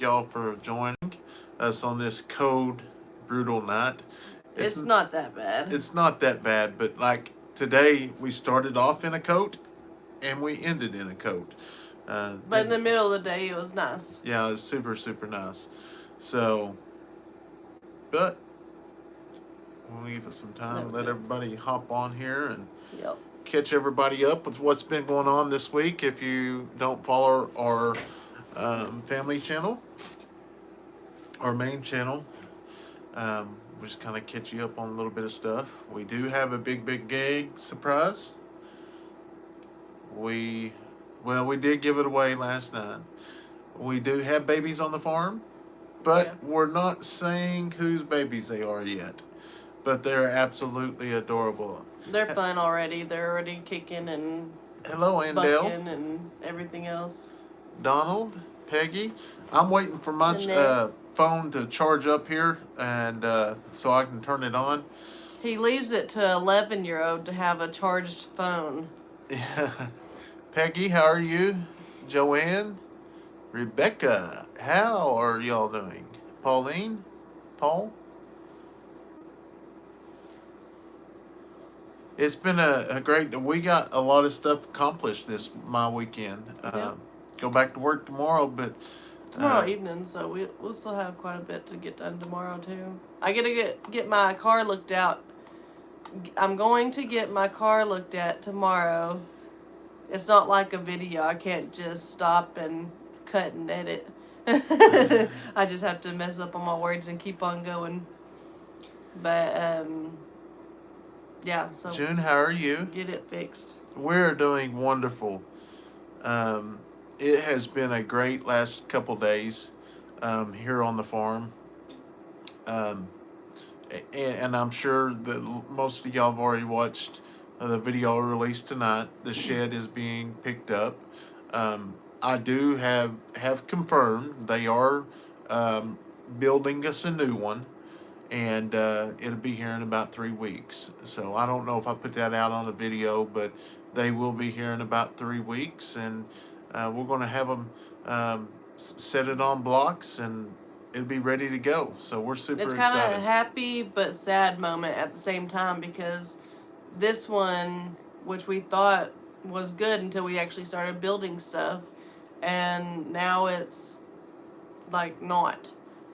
y'all for joining us on this cold, brutal night. It's not that bad. It's not that bad, but like today we started off in a coat and we ended in a coat. But in the middle of the day, it was nice. Yeah, it's super super nice. So, but we'll give it some time. Let everybody hop on here and Yep. catch everybody up with what's been going on this week. If you don't follow our family channel, our main channel, we'll just kind of catch you up on a little bit of stuff. We do have a big gig surprise. We did give it away last night. We do have babies on the farm, but we're not saying whose babies they are yet. But they're absolutely adorable. They're fun already. They're already kicking and hello, Andale, and everything else. Donald, Peggy. I'm waiting for my phone to charge up here, and so I can turn it on. He leaves it to 11-year-old to have a charged phone. Yeah. Peggy, how are you? Joanne, Rebecca, how are y'all doing? Pauline, Paul. It's been a great. We got a lot of stuff accomplished my weekend. Go back to work tomorrow, but tomorrow evening, so we'll still have quite a bit to get done tomorrow too. I gotta get my car looked out. I'm going to get my car looked at tomorrow. It's not like a video. I can't just stop and cut and edit. I just have to mess up on my words and keep on going. But yeah. So June, how are you? Get it fixed. We're doing wonderful. It has been a great last couple days here on the farm. And I'm sure that most of y'all have already watched the video released tonight. The shed is being picked up. I do have confirmed they are building us a new one, and it'll be here in about 3 weeks. So I don't know if I put that out on the video, but they will be here in about 3 weeks, and we're going to have them set it on blocks, and it'll be ready to go. So we're super excited. It's kind of a happy but sad moment at the same time, because this one, which we thought was good until we actually started building stuff, and now it's like not.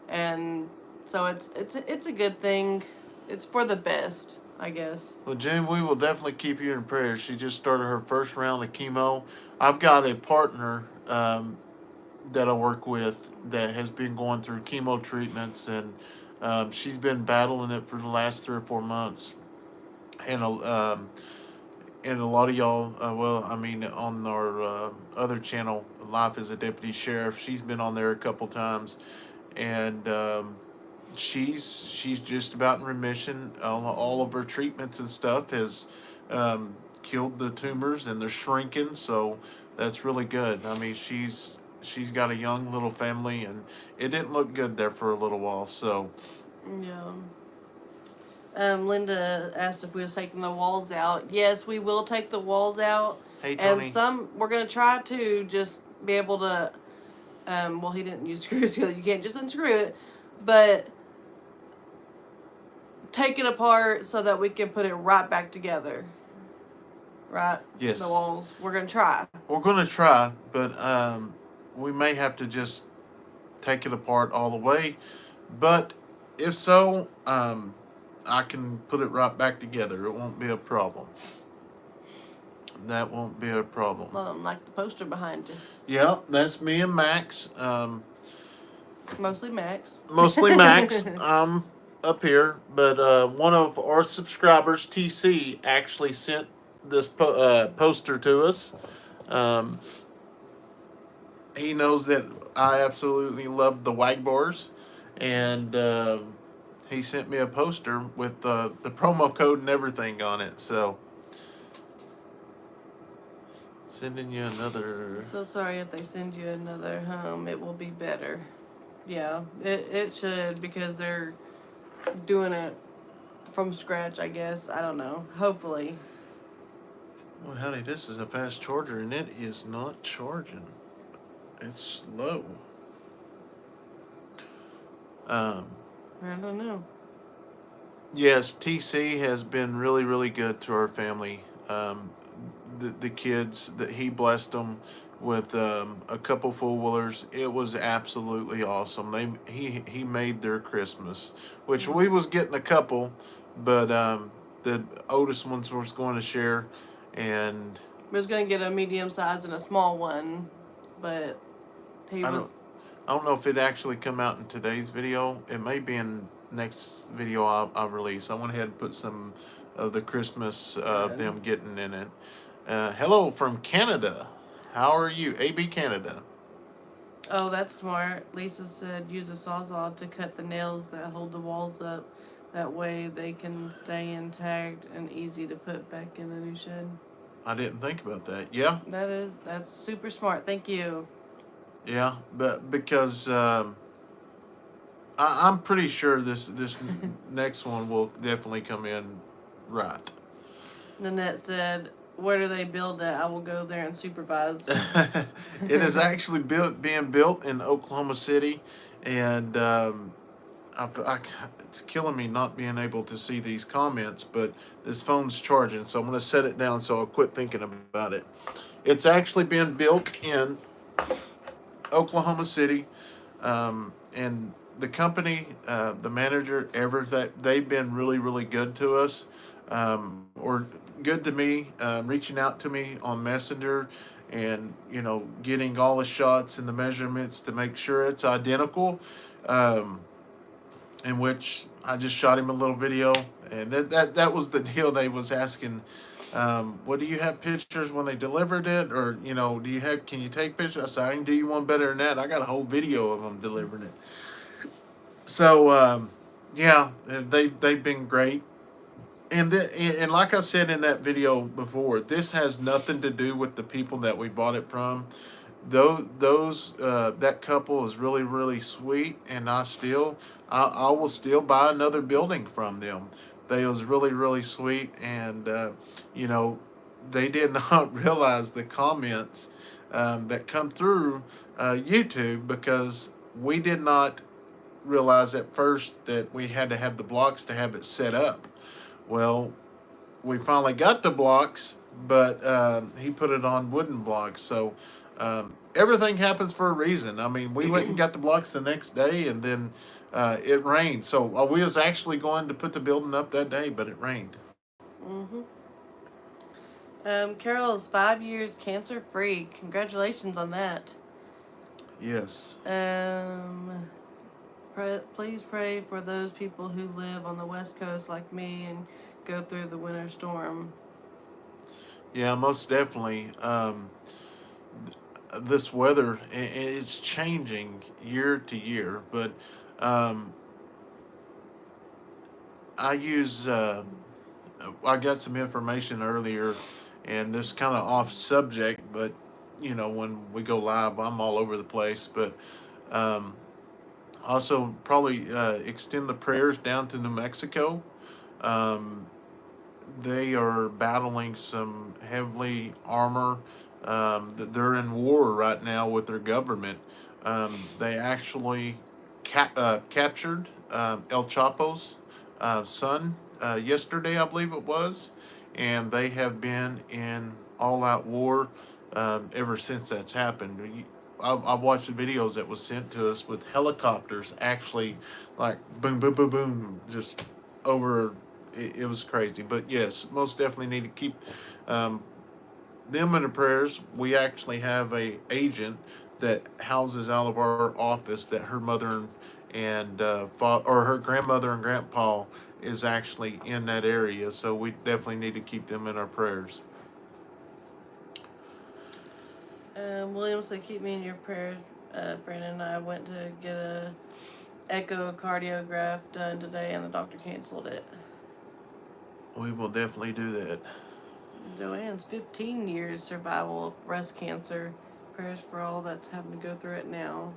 And so it's a good thing. It's for the best, I guess. Well, June, we will definitely keep you in prayer. She just started her first round of chemo. I've got a partner that I work with that has been going through chemo treatments, and she's been battling it for the last 3 or 4 months. And a lot of y'all, on our other channel, Life as a Deputy Sheriff, she's been on there a couple times, and she's just about in remission. All of her treatments and stuff has killed the tumors, and they're shrinking, so that's really good. I mean, she's got a young little family, and it didn't look good there for a little while. So yeah. Linda asked if we was taking the walls out. Yes, we will take the walls out. Hey, Tony. And we're gonna try to just be able to. Well, he didn't use screws. You can't just unscrew it, but take it apart so that we can put it right back together. Right? Yes. The walls. We're gonna try. We're gonna try, but we may have to just take it apart all the way. But if so, I can put it right back together. It won't be a problem. That won't be a problem. Well, like the poster behind you. Yeah, that's me and Max. Mostly Max. Mostly Max. Up here, but one of our subscribers, TC, actually sent this poster to us. He knows that I absolutely love the Wagbars, and he sent me a poster with the promo code and everything on it. So, sending you another. So sorry if they send you another home. It will be better. Yeah, it should, because they're doing it from scratch, I guess. I don't know. Hopefully. Well, honey, this is a fast charger, and it is not charging. It's slow. Um, I don't know. yes, TC has been really, really good to our family. The kids that he blessed them with a couple four wheelers. It was absolutely awesome. He made their Christmas, which we was getting a couple, but the oldest ones was going to share, and We was gonna get a medium size and a small one, but he I was. don't I don't know if it actually come out in today's video. It may be in next video I'll release. I went ahead and put some of the Christmas of Good. them getting in it. Hello from Canada. How are you? AB Canada. Oh, that's smart. Lisa said use a sawzall to cut the nails that hold the walls up. That way they can stay intact and easy to put back in the new shed. I didn't think about that. Yeah, That's super smart. Thank you. yeah, but because I'm pretty sure this next one will definitely come in right. Nanette said, "Where do they build at? I will go there and supervise." It is actually being built in Oklahoma City, and it's killing me not being able to see these comments. But this phone's charging, so I'm going to set it down so I'll quit thinking about it. It's actually being built in Oklahoma City, and the company, the manager, that they've been really, really good to us, or good to me, reaching out to me on Messenger, and getting all the shots and the measurements to make sure it's identical. Um, in which I just shot him a little video, and that was the deal. They was asking, "What do you have pictures when they delivered it, or do you have? Can you take pictures?" I said, "I can do you one better than that. I got a whole video of them delivering it." So yeah, they've been great, and like I said in that video before, this has nothing to do with the people that we bought it from. Those that couple is really, really sweet, and I will still buy another building from them. They was really, really sweet, and you know they did not realize the comments that come through YouTube, because we did not realize at first that we had to have the blocks to have it set up. Well, we finally got the blocks, but he put it on wooden blocks. So everything happens for a reason. I mean, we went and got the blocks the next day, and then it rained. So we was actually going to put the building up that day, but it rained. Mm-hmm. Carol is 5 years cancer free. Congratulations on that. Yes. Please pray for those people who live on the West Coast like me and go through the winter storm. Yeah, most definitely. This weather, it's changing year to year, but um, I use I got some information earlier, and this kind of off subject, but when we go live, I'm all over the place. But um, also, probably extend the prayers down to New Mexico. Um, they are battling some heavily armor. They're in war right now with their government. They actually captured El Chapo's son yesterday, I believe it was, and they have been in all-out war ever since that's happened. I watched the videos that was sent to us with helicopters actually, like boom, boom, boom, boom, just over. It was crazy, but yes, most definitely need to keep um, them in the prayers. We actually have a agent that houses out of our office that her mother and or her grandmother and grandpa is actually in that area, so we definitely need to keep them in our prayers. William said, keep me in your prayers. Brandon and I went to get a echocardiograph done today, and the doctor canceled it. We will definitely do that. Joanne's 15 years survival of breast cancer. Prayers for all that's having to go through it now.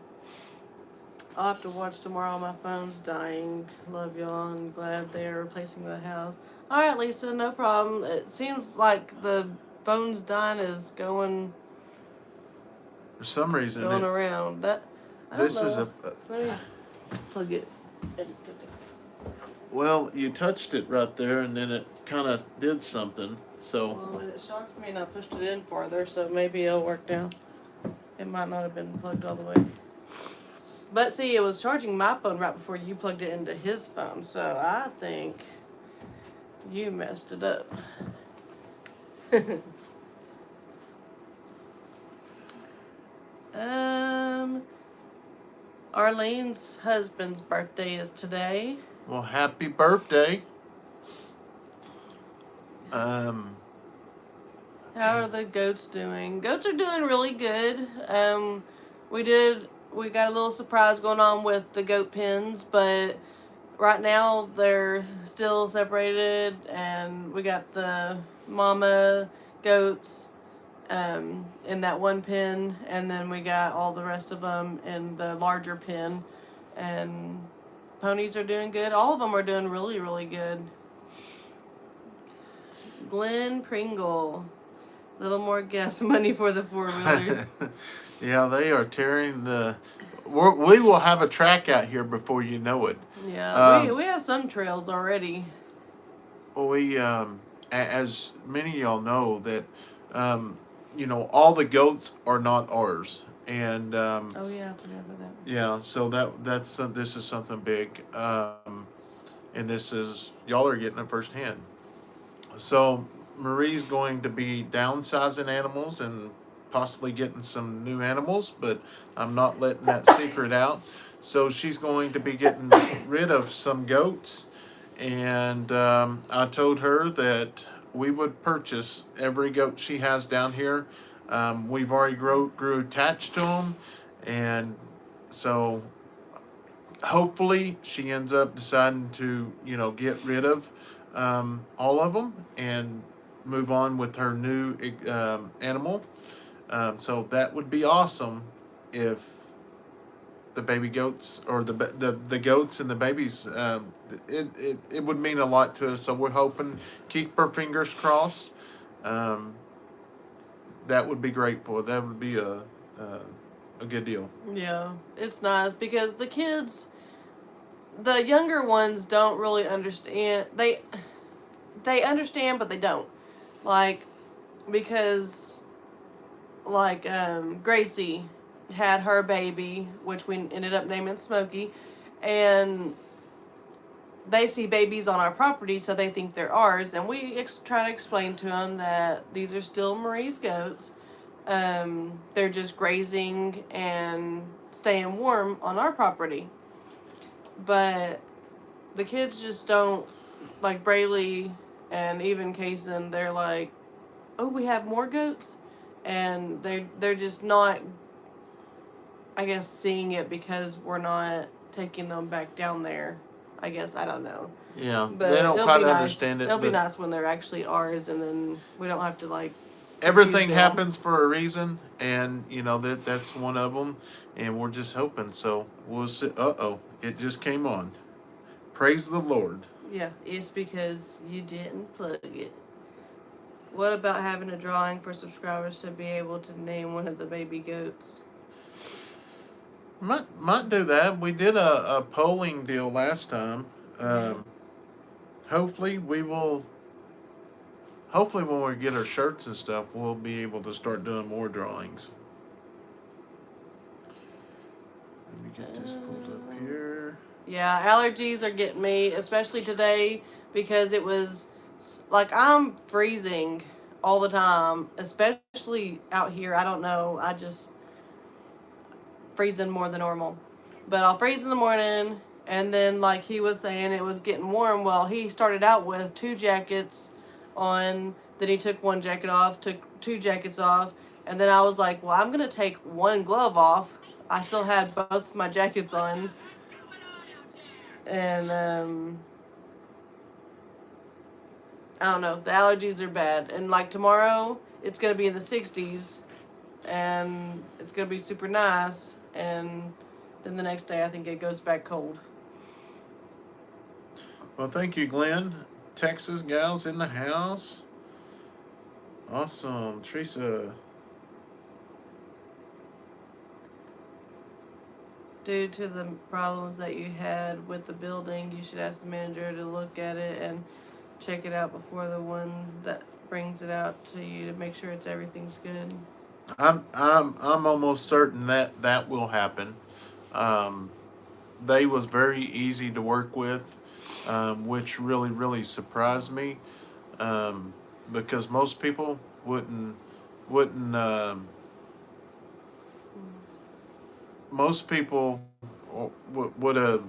I'll have to watch tomorrow. My phone's dying. Love y'all and glad they're replacing the house. Alright, Lisa, no problem. It seems like the phone's dying is going For some reason, around. That I don't this is know. Let me plug it. Well, you touched it right there, and then it kind of did something. So. Well, it shocked me and I pushed it in farther, so maybe it'll work now. It might not have been plugged all the way. But see, it was charging my phone right before you plugged it into his phone, so I think you messed it up. Arlene's husband's birthday is today. Well, happy birthday. How are the goats doing? Goats are doing really good. We got a little surprise going on with the goat pens, but right now they're still separated, and we got the mama goats in that one pen, and then we got all the rest of them in the larger pen, and ponies are doing good. All of them are doing really, really good. Glenn Pringle. Little more gas money for the four-wheelers. Yeah, they are tearing the... We will have a track out here before you know it. Yeah, we have some trails already. Well, as many of y'all know, that, all the goats are not ours. And, oh, yeah, I forgot about that. Yeah, so this is something big. And this is... Y'all are getting it firsthand. So... Marie's going to be downsizing animals and possibly getting some new animals, but I'm not letting that secret out. So she's going to be getting rid of some goats, and I told her that we would purchase every goat she has down here. We've already grew attached to them, and so hopefully she ends up deciding to get rid of all of them and move on with her new animal. So that would be awesome if the baby goats or the goats and the babies, it would mean a lot to us. So we're hoping, keep our fingers crossed. That would be great for. That would be a good deal. Yeah, it's nice because the kids, the younger ones don't really understand. They understand, but they don't. Because Gracie had her baby, which we ended up naming Smokey, and they see babies on our property, so they think they're ours, and we try to explain to them that these are still Marie's goats. They're just grazing and staying warm on our property. But the kids just don't, like Braylee and even Kayson, they're like, oh, we have more goats? And they're just not, I guess, seeing it because we're not taking them back down there. I guess, I don't know. Yeah, but they don't quite understand it. It'll be nice when they're actually ours, and then we don't have to, everything happens for a reason, and, that's one of them, and we're just hoping. So we'll see. It just came on. Praise the Lord. Yeah, it's because you didn't plug it. What about having a drawing for subscribers to be able to name one of the baby goats? Might do that. We did a polling deal last time. Hopefully when we get our shirts and stuff, we'll be able to start doing more drawings. Let me get this pulled up here. Yeah, allergies are getting me, especially today, because it was I'm freezing all the time, especially out here. I don't know, I just freezing more than normal. But I'll freeze in the morning, and then like he was saying, it was getting warm. Well, he started out with 2 jackets on, then he took 1 jacket off, took 2 jackets off, and then I was like, well, I'm gonna take 1 glove off. I still had both my jackets on, and I don't know, the allergies are bad. And tomorrow it's gonna be in the 60s, and it's gonna be super nice, and then the next day I think it goes back cold. Well, thank you, Glenn. Texas gals in the house. Awesome. Teresa. due to the problems that you had with the building, you should ask the manager to look at it and check it out before the one that brings it out to you to make sure everything's good. I'm almost certain that that will happen. Um, they was very easy to work with, which really surprised me, um, because most people wouldn't most people would have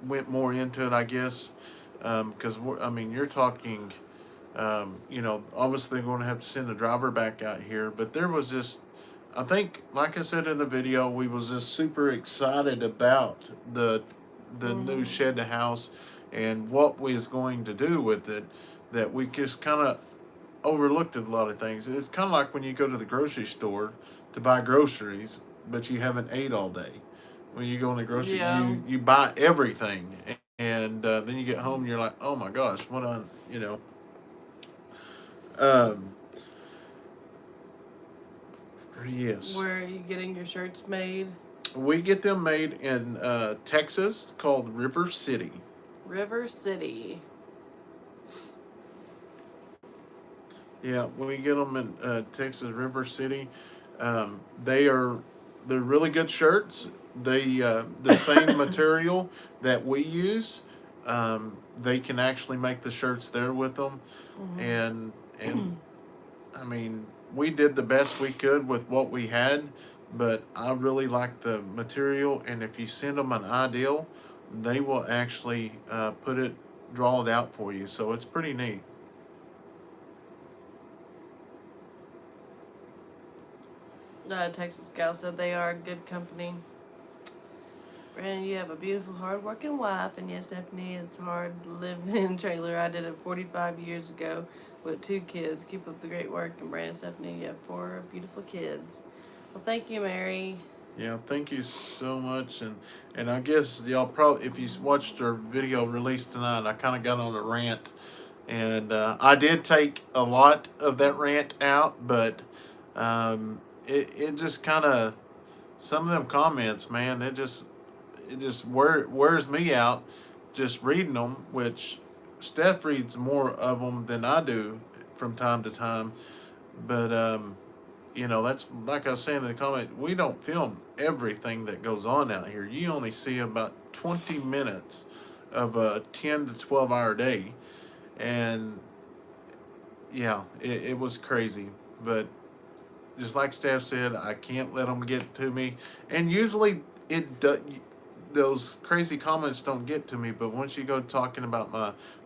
went more into it, I guess, because I mean you're talking, obviously they're going to have to send a driver back out here, but there was just, I think, like I said in the video, we was just super excited about the new Mm-hmm. shed house and what we is going to do with it, that we just kind of overlooked a lot of things. It's kind of like when you go to the grocery store to buy groceries, but you haven't ate all day. When you go in the grocery, Yeah. you buy everything, and then you get home and you're like, oh my gosh, what on, um, yes. Where are you getting your shirts made? We get them made in Texas, called River City. River City. Yeah, we get them in Texas, River City. Um, they are they're really good shirts. They the same material that we use. They can actually make the shirts there with them, and and I mean, we did the best we could with what we had, but I really like the material. And if you send them an ideal, they will actually draw it out for you. So it's pretty neat. Texas gal said they are a good company. And you have a beautiful, hard-working wife. And yes, Stephanie, it's hard living in a trailer. I did it 45 years ago with 2 kids. Keep up the great work. And Brandon, Stephanie, you have 4 beautiful kids. Well, thank you, Mary. Yeah, thank you so much. And I guess y'all probably, if you watched our video released tonight, I kind of got on a rant. And I did take a lot of that rant out, but it just kind of, some of them comments, man, it just wears me out just reading them, which Steph reads more of them than I do from time to time. But that's like I was saying in the comment. We don't film everything that goes on out here. You only see about 20 minutes of a 10 to 12 hour day, and yeah, it was crazy. But just like Steph said, I can't let them get to me, and usually it does. Those crazy comments don't get to me, but once you go talking about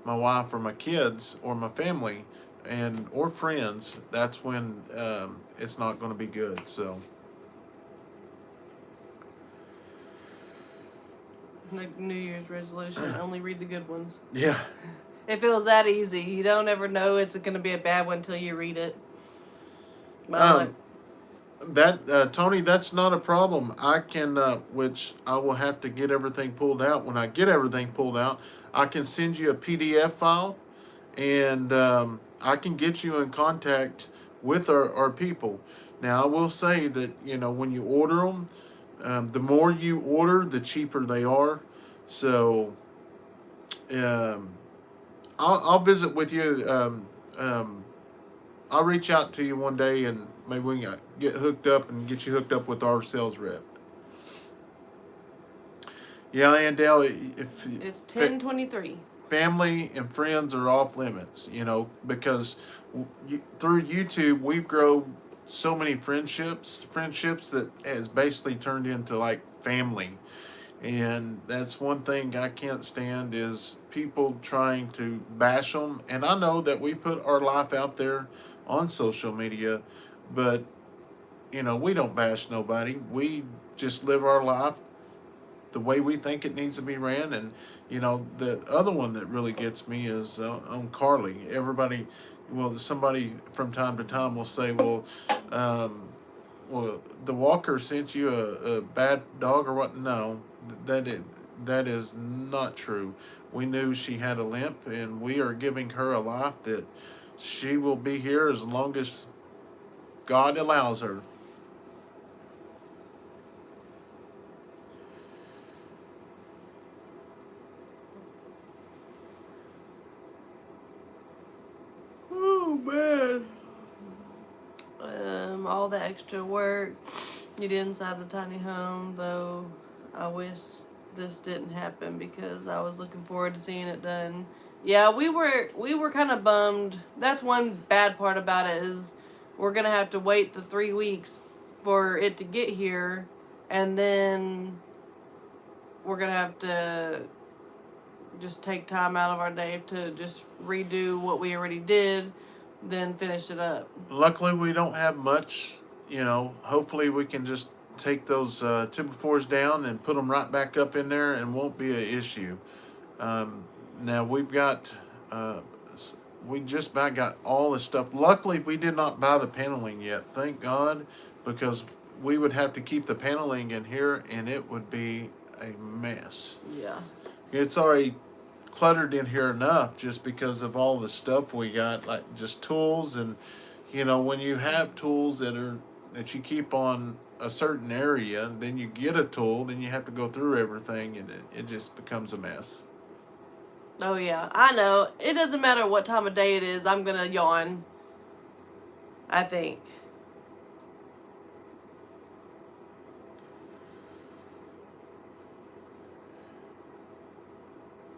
my wife or my kids or my family and or friends, that's when it's not going to be good. So Like New Year's resolution, only read the good ones. yeah, It feels that easy. You don't ever know it's going to be a bad one until you read it. Well, that Tony, that's not a problem. I can, which I will have to get everything pulled out. When I get everything pulled out, I can send you a PDF file, and I can get you in contact with our people. Now, I will say that when you order them, the more you order, the cheaper they are. So, um, I'll visit with you. I'll reach out to you one day, and maybe we can get hooked up and get you hooked up with our sales rep. Yeah, and Dale, if it's 10:23. family and friends are off limits, because through YouTube we've grown so many friendships that has basically turned into like family. And that's one thing I can't stand is people trying to bash them. And I know that we put our life out there on social media, but we don't bash nobody. We just live our life the way we think it needs to be ran. And the other one that really gets me is on Carly. Everybody, well, somebody from time to time will say, um, well, the walker sent you a bad dog or what? No, that is not true. We knew she had a limp, and we are giving her a life that she will be here as long as God allows her. the extra work you did inside the tiny home, though I wish this didn't happen because I was looking forward to seeing it done. Yeah, we were kind of bummed. That's one bad part about it is we're gonna have to wait the 3 weeks for it to get here, and then we're gonna have to just take time out of our day to just redo what we already did, then finish it up. Luckily, we don't have much. Hopefully, we can just take those 2x4s down and put them right back up in there, and won't be an issue. Now we've got. We just about got all the stuff. Luckily, we did not buy the paneling yet. Thank God, because we would have to keep the paneling in here, and it would be a mess. Yeah. It's already cluttered in here enough just because of all the stuff we got, like just tools. And when you have tools that you keep on a certain area, then you get a tool, then you have to go through everything, and it just becomes a mess. Oh yeah, I know. It doesn't matter what time of day it is, I'm gonna yawn. I think.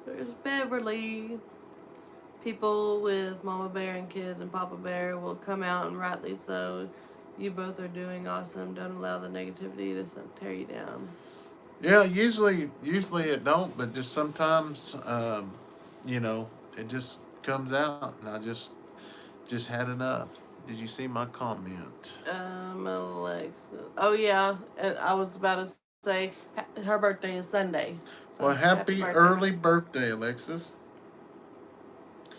There's Beverly. People with Mama Bear and kids and Papa Bear will come out, and rightly so. You both are doing awesome. Don't allow the negativity to tear you down. Yeah, usually it don't, but just sometimes, it just comes out, and I just had enough. Did you see my comment? Alexa. Oh yeah, and I was about to say her birthday is Sunday. So Well, happy early birthday, Alexis.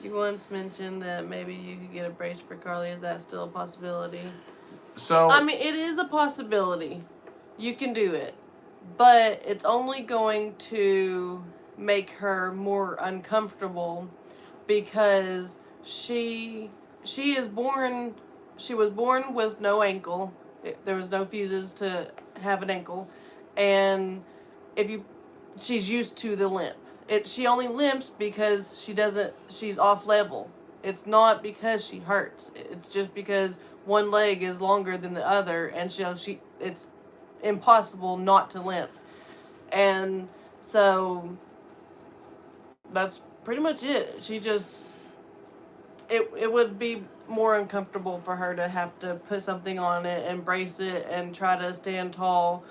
You once mentioned that maybe you could get a brace for Carly. Is that still a possibility? So I mean, it is a possibility. You can do it, but it's only going to make her more uncomfortable because she was born with no ankle. There was no fuses to have an ankle, and she's used to the limp. She only limps because she's off level. It's not because she hurts. It's just because one leg is longer than the other, and it's impossible not to limp. And so that's pretty much it. It would be more uncomfortable for her to have to put something on it and brace it and try to stand tall,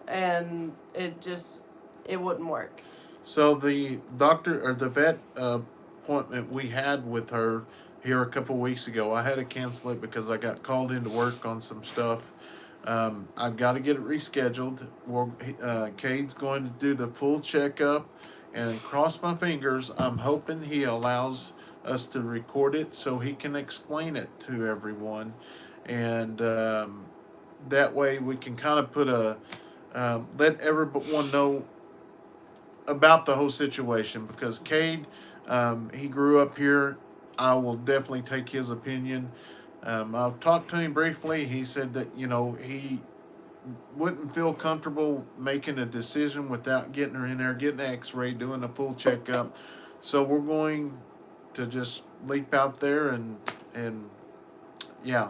and it wouldn't work. So the doctor or the vet appointment we had with her here a couple weeks ago, I had to cancel it because I got called into work on some stuff. I've got to get it rescheduled. Cade's going to do the full checkup, and cross my fingers, I'm hoping he allows us to record it so he can explain it to everyone, and that way we can kind of put let everyone know about the whole situation, because Cade, he grew up here. I will definitely take his opinion. I've talked to him briefly. He said that, he wouldn't feel comfortable making a decision without getting her in there, getting an x-ray, doing a full checkup. So we're going to just leap out there and yeah.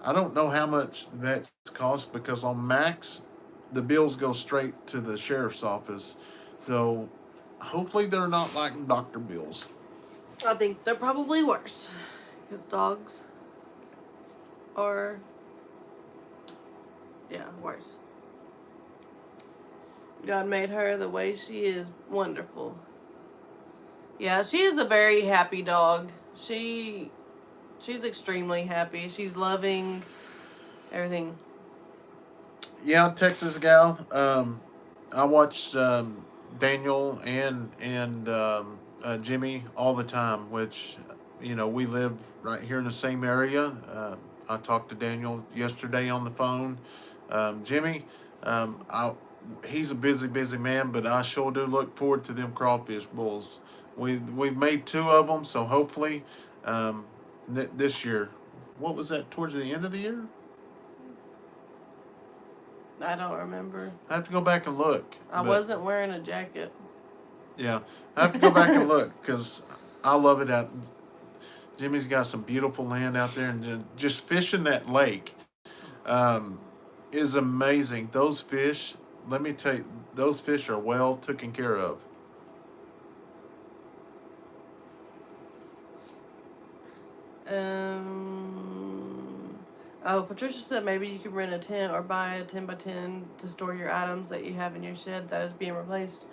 I don't know how much the vets cost, because on Max, the bills go straight to the sheriff's office. So hopefully they're not like doctor bills. I think they're probably worse, because dogs are, worse. God made her the way she is wonderful. Yeah, she is a very happy dog. She's extremely happy. She's loving everything. Yeah, Texas gal. I watched Daniel and Jimmy all the time, which, we live right here in the same area. I talked to Daniel yesterday on the phone. Jimmy, he's a busy man, but I sure do look forward to them crawfish bowls. We've made 2 of them, so hopefully this year. What was that, towards the end of the year? I don't remember. I have to go back and look. I wasn't wearing a jacket. Yeah, I have to go back and look, because I love it out. Jimmy's got some beautiful land out there, and just fishing that lake. is amazing. Those fish, let me tell you, those fish are well taken care of. Oh, Patricia said maybe you could rent a tent or buy a 10 by 10 to store your items that you have in your shed that is being replaced.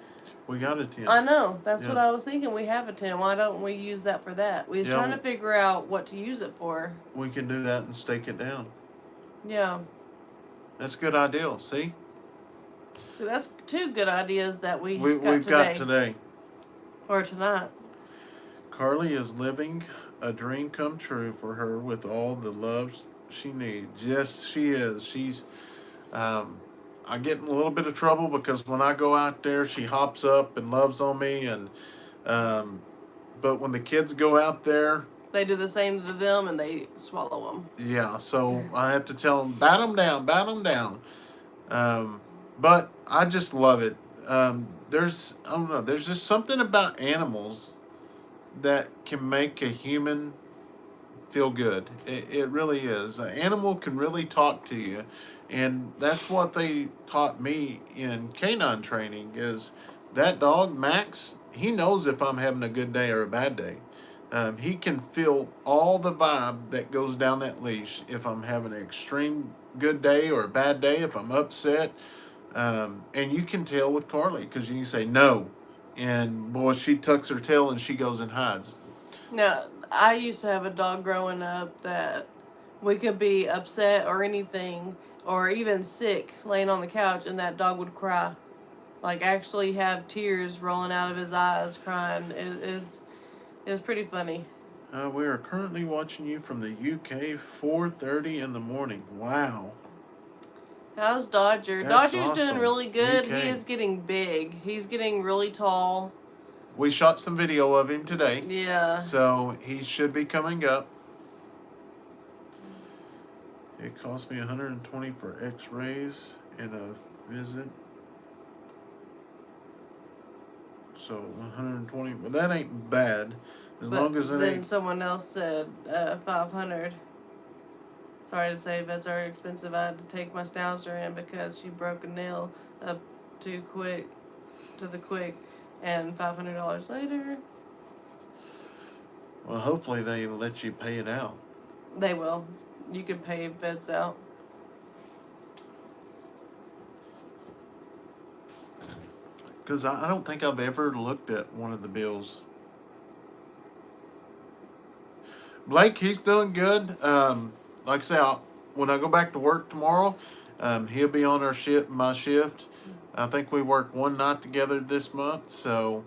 We got a tent. I know. That's Yeah. what I was thinking. We have a tent. Why don't we use that for that? We was trying to figure out what to use it for. We can do that and stake it down. Yeah. That's a good idea. See? So that's 2 good ideas that we've got today. Or tonight. Carly is living a dream come true for her with all the love she needs. Yes, she is. She's. I get in a little bit of trouble because when I go out there, she hops up and loves on me, and but when the kids go out there, they do the same to them and they swallow them. Yeah, so I have to tell them, bat them down, bat them down. But I just love it. I don't know, there's just something about animals that can make a human feel good. It really is. An animal can really talk to you, and that's what they taught me in canine training. Is that dog Max? He knows if I'm having a good day or a bad day. He can feel all the vibe that goes down that leash. If I'm having an extreme good day or a bad day, if I'm upset, and you can tell with Carly because you can say no, and boy, she tucks her tail and she goes and hides. Now, I used to have a dog growing up that we could be upset or anything, or even sick, laying on the couch, and that dog would cry, like actually have tears rolling out of his eyes, crying. It was pretty funny. We are currently watching you from the UK, 4:30 in the morning. Wow. How's Dodger? That's Dodger's awesome. doing really good. UK. He is getting big. He's getting really tall. We shot some video of him today. Yeah. So he should be coming up. It cost me $120 for X-rays and a visit. So $120. Well, that ain't bad, as long as it then ain't. Someone else said $500. Sorry to say, vets are expensive. I had to take my schnauzer in because she broke a nail up too quick, and $500 later. Well, hopefully they let you pay it out. They will. You can pay vets out. Because I don't think I've ever looked at one of the bills. Blake, he's doing good. Like I say, when I go back to work tomorrow, he'll be on my shift. I think we work one night together this month, so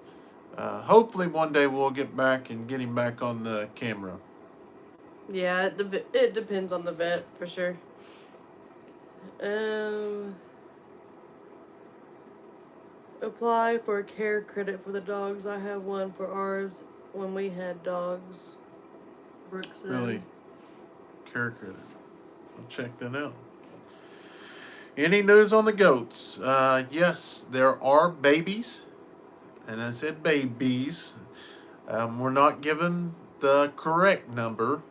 hopefully one day we'll get back and get him back on the camera. Yeah, it depends on the vet for sure. Apply for care credit for the dogs. I have one for ours when we had dogs. Brooke said. Really? Care credit. I'll check that out. Any news on the goats? Yes, there are babies. And I said babies. We're not given the correct number.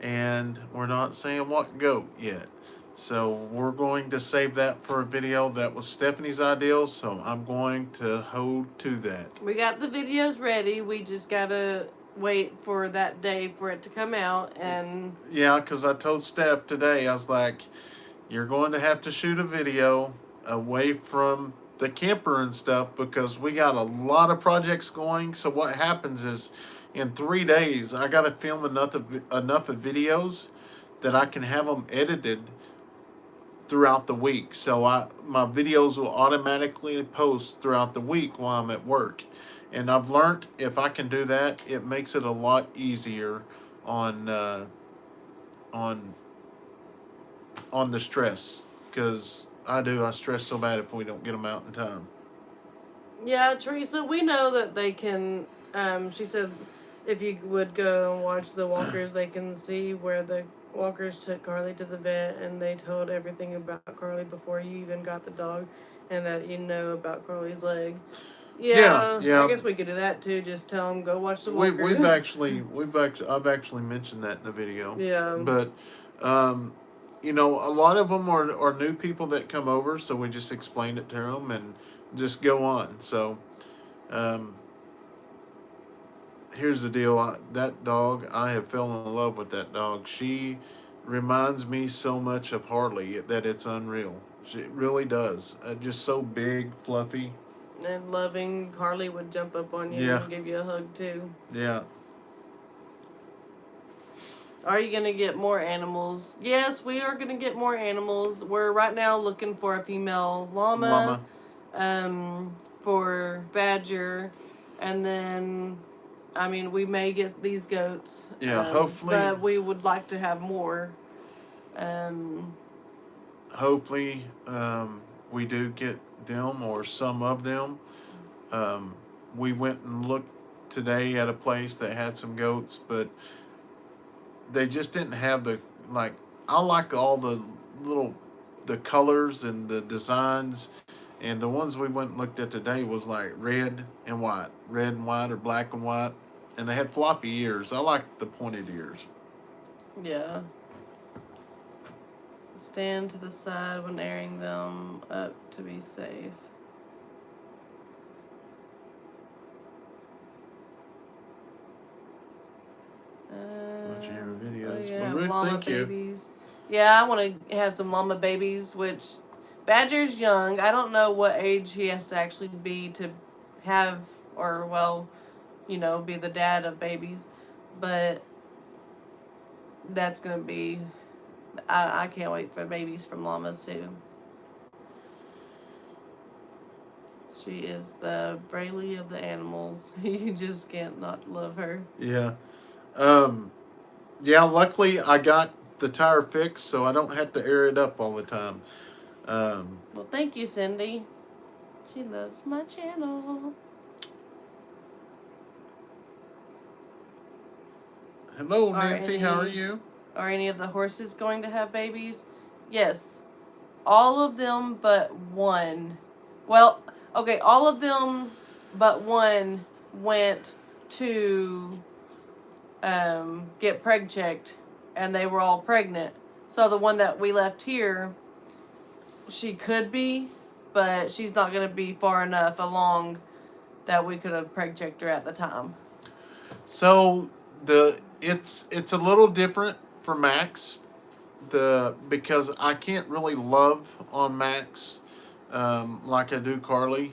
And we're not saying what goat yet. So we're going to save that for a video. That was Stephanie's idea, so I'm going to hold to that. We got the videos ready. We just gotta wait for that day for it to come out. And yeah, because I told Steph today, I was like, you're going to have to shoot a video away from the camper and stuff because we got a lot of projects going. So what happens is in 3 days, I got to film enough of videos that I can have them edited throughout the week. So my videos will automatically post throughout the week while I'm at work. And I've learned if I can do that, it makes it a lot easier on the stress. Because I stress so bad if we don't get them out in time. yeah, Teresa, we know that they can. She said if you would go and watch the walkers, they can see where the walkers took Carly to the vet, and they told everything about Carly before you even got the dog, and that you know about Carly's leg. Yeah. I guess we could do that too. Just tell them go watch the walkers. I've actually mentioned that in the video. Yeah. But you know, a lot of them are new people that come over, so we just explain it to them and just go on. So, um, here's the deal. That dog, I have fallen in love with that dog. She reminds me so much of Harley that it's unreal. She really does. Just so big, fluffy. And loving. Harley would jump up on you Yeah, and give you a hug too. yeah. Are you gonna get more animals? Yes, we are gonna get more animals. We're right now looking for a female llama, Llama. for Badger, and then, I mean, we may get these goats. Yeah, hopefully, But we would like to have more. Um, hopefully, we do get them or some of them. Um, we went and looked today at a place that had some goats, but they just didn't have the like. I like all the little the colors and the designs, and the ones we went and looked at today was like red and white or black and white, and they had floppy ears. I like the pointed ears. yeah. Stand to the side when airing them up to be safe. Watching your videos. Oh, yeah, Well, Ruth, llama thank you. babies. Yeah, I want to have some llama babies, which Badger's young. I don't know what age he has to actually be to have, or, well, be the dad of babies. But that's going to be, I can't wait for babies from llamas, too. She is the Braylee of the animals. You just can't not love her. Yeah. Um, yeah, luckily I got the tire fixed, so I don't have to air it up all the time. Well, thank you, Cindy. She loves my channel. Hello, Nancy. How are you? Are any of the horses going to have babies? Yes. All of them but one. Well, okay, all of them but one went to get preg checked, and they were all pregnant. So the one that we left here, she could be, but she's not going to be far enough along that we could have preg checked her at the time. So it's a little different for Max, because I can't really love on Max like I do Carly.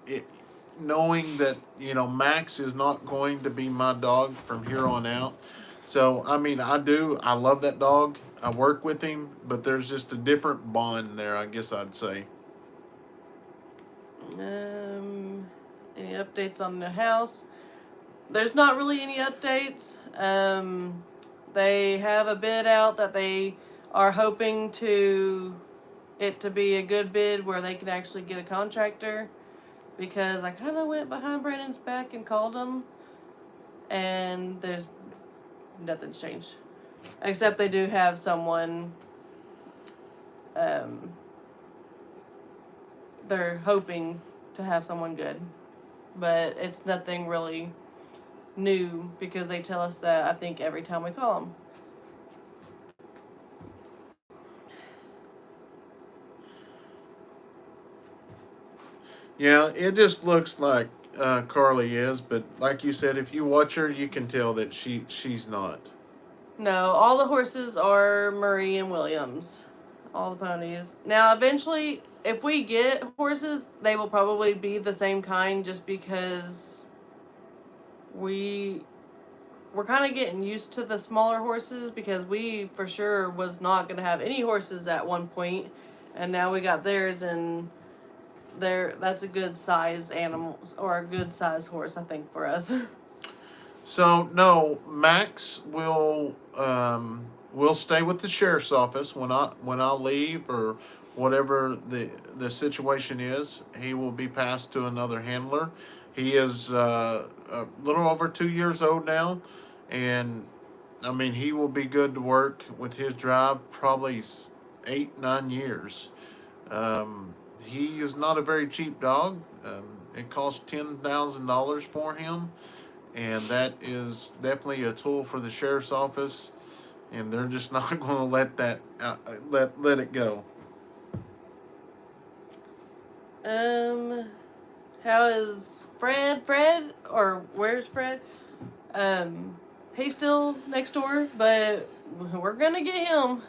It, knowing that Max is not going to be my dog from here on out. So I mean, I love that dog. I work with him, but there's just a different bond there, I guess I'd say. Any updates on the house? There's not really any updates. They have a bid out that they are hoping to be a good bid where they can actually get a contractor, because I kind of went behind Brandon's back and called him, and there's nothing's changed, except they do have someone. They're hoping to have someone good, but it's nothing really new, because they tell us that, I think, every time we call them. Yeah, it just looks like Carly is, but like you said, if you watch her, you can tell that she's not. No, all the horses are Murray and Williams. All the ponies. Now, eventually, if we get horses, they will probably be the same kind, just because we're kind of getting used to the smaller horses, because we for sure was not going to have any horses at one point, and now we got theirs, and that's a good size animal, or a good size horse, I think, for us. So no, Max will stay with the sheriff's office when I leave, or whatever the situation is. He will be passed to another handler. He is a little over 2 years old now, and I mean he will be good to work with his drive probably 8-9 years. He is not a very cheap dog. It costs $10,000 for him, and that is definitely a tool for the sheriff's office. and they're just not going to let that let it go. How is Fred? Fred, or where's Fred? He's still next door, but we're gonna get him.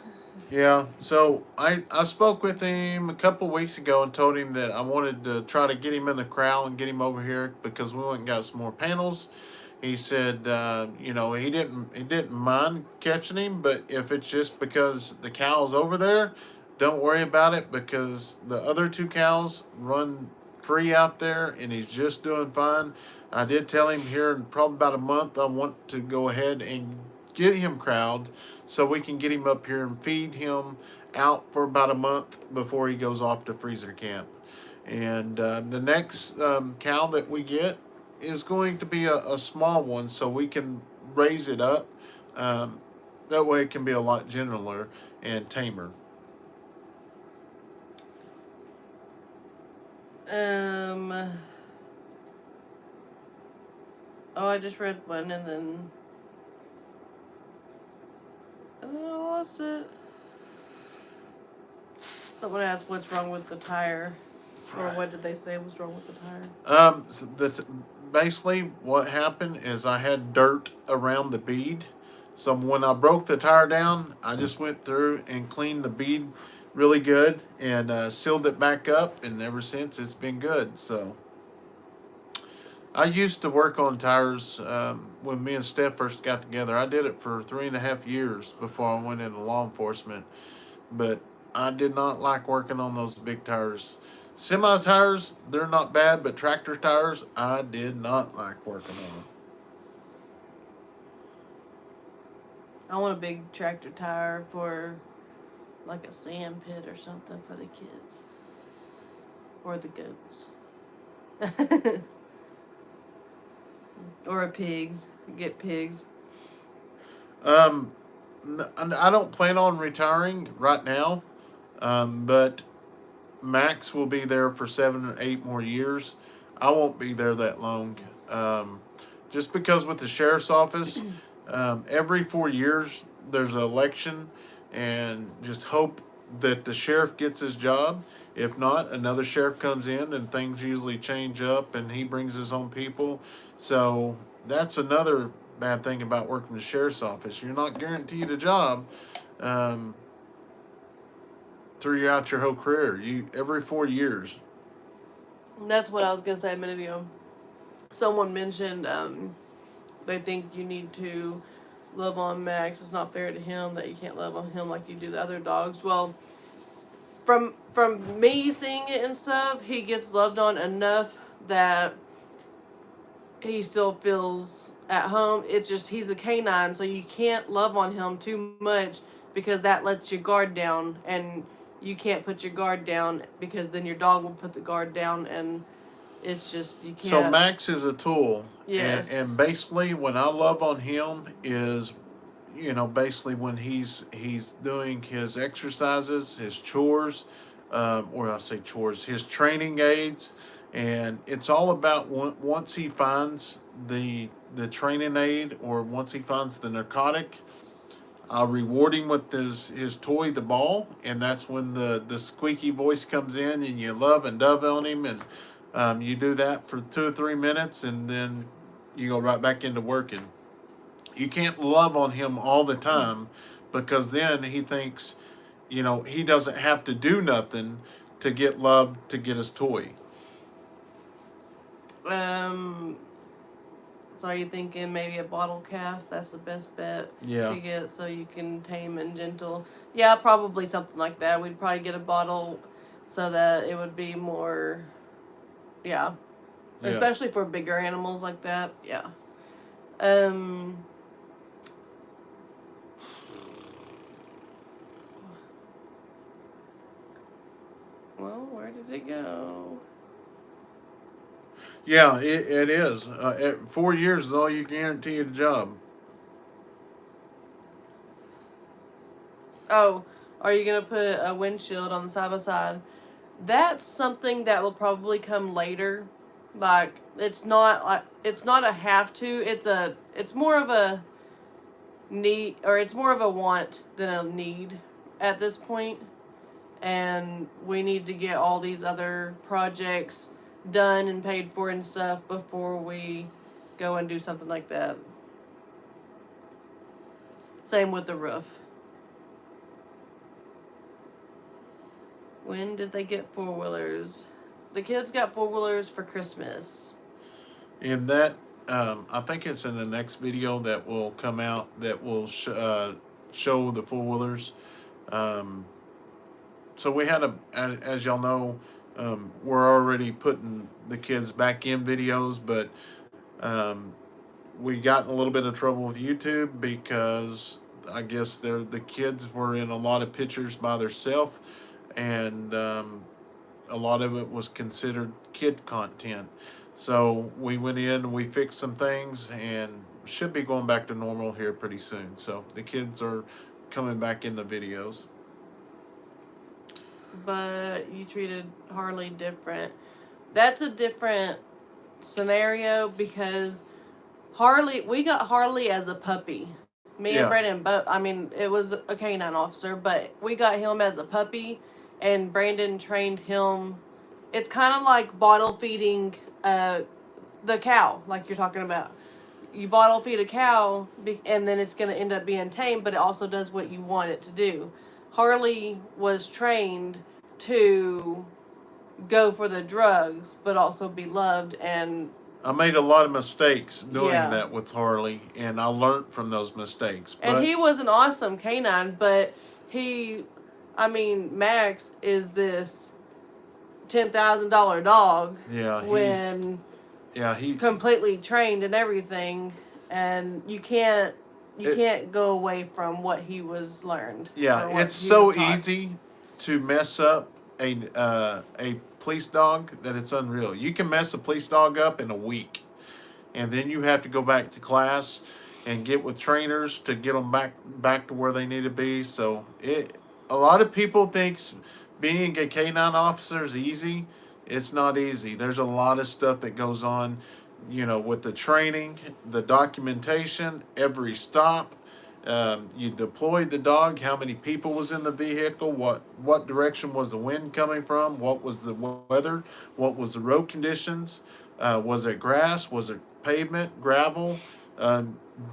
Yeah, so I spoke with him a couple weeks ago and told him that I wanted to try to get him in the corral and get him over here because we went and got some more panels. He said, he didn't mind catching him, but if it's just because the cow's over there, don't worry about it because the other two cows run free out there and he's just doing fine. I did tell him here in probably about a month I want to go ahead and get him corralled so we can get him up here and feed him out for about a month before he goes off to freezer camp. And the next cow that we get is going to be a small one so we can raise it up. Um, that way it can be a lot gentler and tamer. Oh, I just read one and then I lost it. Someone asked what's wrong with the tire, or what did they say was wrong with the tire? Basically what happened is I had dirt around the bead. So when I broke the tire down, I just went through and cleaned the bead really good and sealed it back up. And ever since it's been good. So I used to work on tires when me and Steph first got together. I did it for 3.5 years before I went into law enforcement. But I did not like working on those big tires. Semi tires, they're not bad, but tractor tires, I did not like working on them. I want a big tractor tire for like a sand pit or something for the kids. Or the goats. Or a pigs. Get pigs. I don't plan on retiring right now, but Max will be there for 7 or 8 more years. I won't be there that long. Just because with the sheriff's office, every 4 years there's an election, and just hope that the sheriff gets his job. If not, another sheriff comes in, and things usually change up, and he brings his own people. So that's another bad thing about working the sheriff's office. You're not guaranteed a job um, throughout your whole career. You every 4 years. That's what I was gonna say a minute ago. Someone mentioned they think you need to love on Max. It's not fair to him that you can't love on him like you do the other dogs. Well, from me seeing it and stuff, he gets loved on enough that he still feels at home. It's just he's a canine, so you can't love on him too much because that lets your guard down, and you can't put your guard down because then your dog will put the guard down, and it's just you can't. So Max is a tool. Yes. And basically when I love on him is, basically when he's doing his exercises, his chores, or I say chores, his training aids, and it's all about once he finds the training aid or once he finds the narcotic, I'll reward him with his toy, the ball, and that's when the squeaky voice comes in, and you love and dove on him, and you do that for 2 or 3 minutes, and then you go right back into working. You can't love on him all the time because then he thinks, he doesn't have to do nothing to get loved to get his toy. So are you thinking maybe a bottle calf? That's the best bet Yeah. to get so you can tame and gentle. Yeah, probably something like that. We'd probably get a bottle so that it would be more, yeah. Yeah. Especially for bigger animals like that, yeah. Well, where did it go? Yeah, it is. At 4 years is all you guarantee a job. Oh, are you gonna put a windshield on the side by side? That's something that will probably come later. Like it's not a have to. It's more of a need, or it's more of a want than a need at this point. And we need to get all these other projects done and paid for and stuff before we go and do something like that. Same with the roof. When did they get 4-wheelers? The kids got 4-wheelers for Christmas. And that, I think it's in the next video that will come out that will show the 4-wheelers. So we had as y'all know, we're already putting the kids back in videos, but we got in a little bit of trouble with YouTube because I guess the kids were in a lot of pictures by themselves, and a lot of it was considered kid content. So we went in and we fixed some things and should be going back to normal here pretty soon. So the kids are coming back in the videos. But you treated Harley different. That's a different scenario because we got Harley as a puppy. Me and Brandon, I mean, it was a canine officer, but we got him as a puppy, and Brandon trained him. It's kind of like bottle feeding the cow, like you're talking about. You bottle feed a cow, and then it's going to end up being tame, but it also does what you want it to do. Harley was trained to go for the drugs, but also be loved. And I made a lot of mistakes doing that with Harley, and I learned from those mistakes. And he was an awesome canine, but Max is this $10,000 dog. Yeah, he's completely trained and everything, and you can't go away from what he was learned. Yeah, it's so easy to mess up a police dog that it's unreal. You can mess a police dog up in a week, and then you have to go back to class and get with trainers to get them back to where they need to be. So a lot of people thinks being a canine officer is easy. It's not easy. There's a lot of stuff that goes on, with the training, the documentation, every stop. You deployed the dog, how many people was in the vehicle, what direction was the wind coming from, what was the weather, what was the road conditions, was it grass, was it pavement, gravel?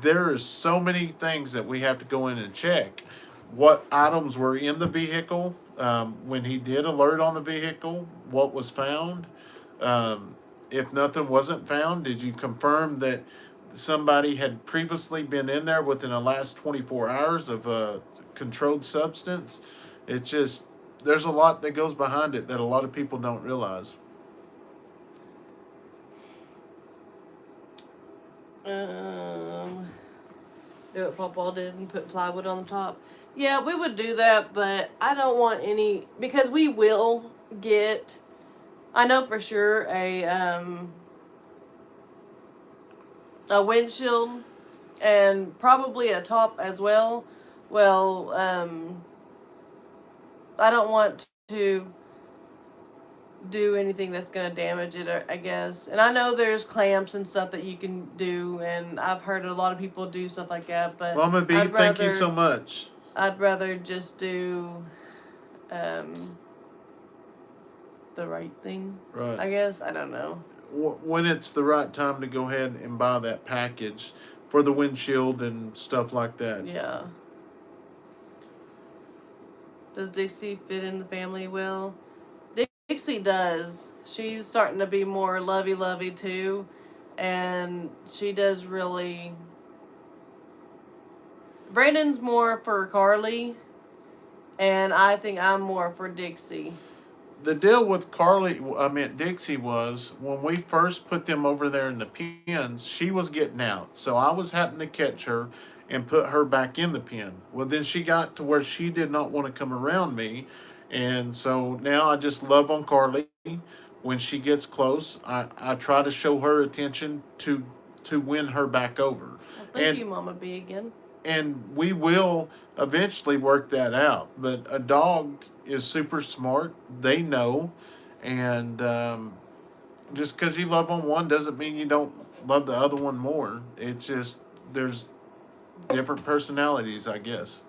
There is so many things that we have to go in and check. What items were in the vehicle, when he did alert on the vehicle, what was found. If nothing wasn't found, did you confirm that somebody had previously been in there within the last 24 hours of a controlled substance? It's just, there's a lot that goes behind it that a lot of people don't realize. Do what Papa did and put plywood on the top. Yeah, we would do that, but I don't want any, because we will get, I know for sure, a windshield and probably a top as well. Well, I don't want to do anything that's going to damage it, I guess. And I know there's clamps and stuff that you can do, and I've heard a lot of people do stuff like that, but Mama B, thank you so much. I'd rather just do the right thing, right? I guess. I don't know. When it's the right time to go ahead and buy that package for the windshield and stuff like that. Yeah. Does Dixie fit in the family well? Dixie does. She's starting to be more lovey-lovey too, and she does really. Brandon's more for Carly, and I think I'm more for Dixie. The deal with Dixie was when we first put them over there in the pens, she was getting out. So I was having to catch her and put her back in the pen. Well, then she got to where she did not want to come around me. And so now I just love on Carly. When she gets close, I try to show her attention to win her back over. Well, thank you, Mama B, again. And we will eventually work that out. But a dog is super smart. They know. And just because you love on one doesn't mean you don't love the other one more. It's just there's different personalities, I guess.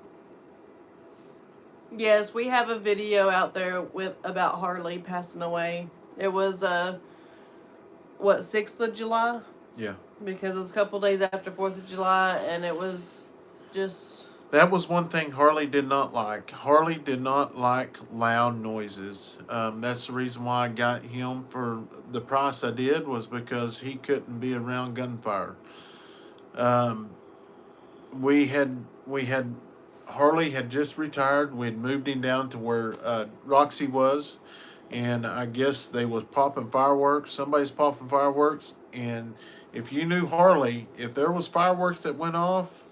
Yes, we have a video out there with about Harley passing away. It was what, 6th of July? Yeah. Because it was a couple days after 4th of July, and it was just. That was one thing Harley did not like. Harley did not like loud noises. That's the reason why I got him for the price I did, was because he couldn't be around gunfire. Um, we had Harley had just retired. We had moved him down to where Roxy was, and I guess they was popping fireworks. Somebody's popping fireworks, and if you knew Harley, if there was fireworks that went off,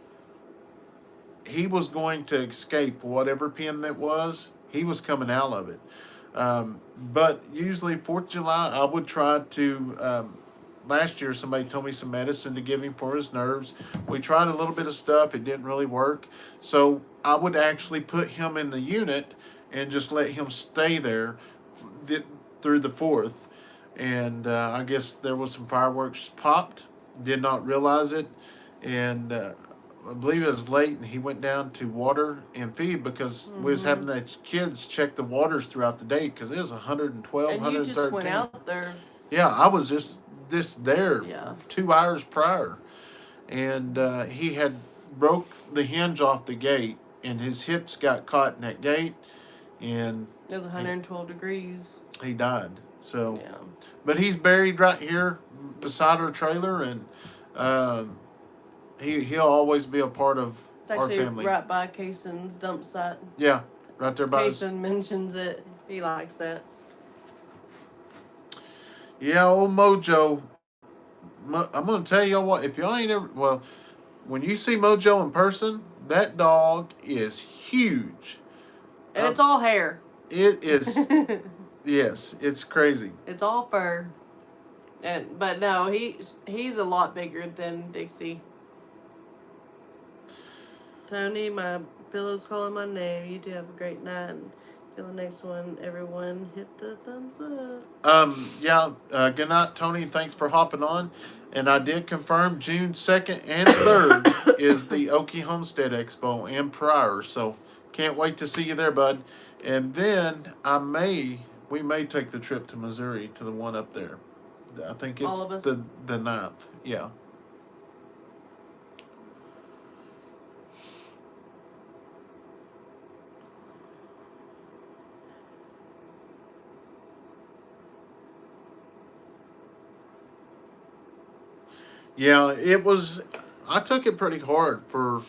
he was going to escape whatever pen that was. He was coming out of it. But usually 4th of July, I would try to. Last year, somebody told me some medicine to give him for his nerves. We tried a little bit of stuff. It didn't really work. So I would actually put him in the unit and just let him stay there through the 4th. And I guess there was some fireworks popped. Did not realize it. And I believe it was Leighton. He went down to water and feed because we was having the kids check the waters throughout the day because it was 112, And you just went out there. Yeah, I was just there Yeah. 2 hours prior, and he had broke the hinge off the gate, and his hips got caught in that gate, and It was 112 degrees. he died. So, Yeah. but he's buried right here beside our trailer, and he'll always be a part of It's our actually family. right by Kayson's dump site. Yeah, right there by us. Kayson mentions it. He likes that. Yeah, old Mojo. I'm gonna tell y'all what. If y'all ain't ever, well, when you see Mojo in person, that dog is huge. And it's all hair. It is. Yes, it's crazy. It's all fur. But no, he's a lot bigger than Dixie. Tony, my pillow's calling my name. You two have a great night. And till the next one, everyone hit the thumbs up. Yeah, good night, Tony. Thanks for hopping on. And I did confirm June 2nd and 3rd is the Okie Homestead Expo in Pryor. So can't wait to see you there, bud. And then we may take the trip to Missouri to the one up there. I think it's All of us? the 9th. Yeah. Yeah, it was. I took it pretty hard for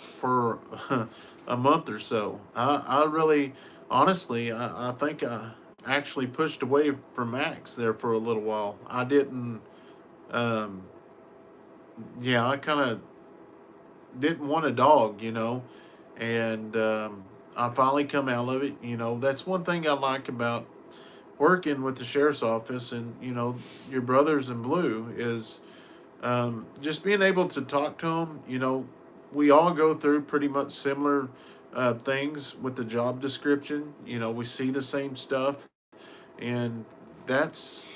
a month or so. I really, honestly, I think I actually pushed away from Max there for a little while. I didn't. Um, yeah, I kind of didn't want a dog, and I finally come out of it. That's one thing I like about working with the sheriff's office and your brothers in blue is just being able to talk to them. We all go through pretty much similar things with the job description. We see the same stuff, and that's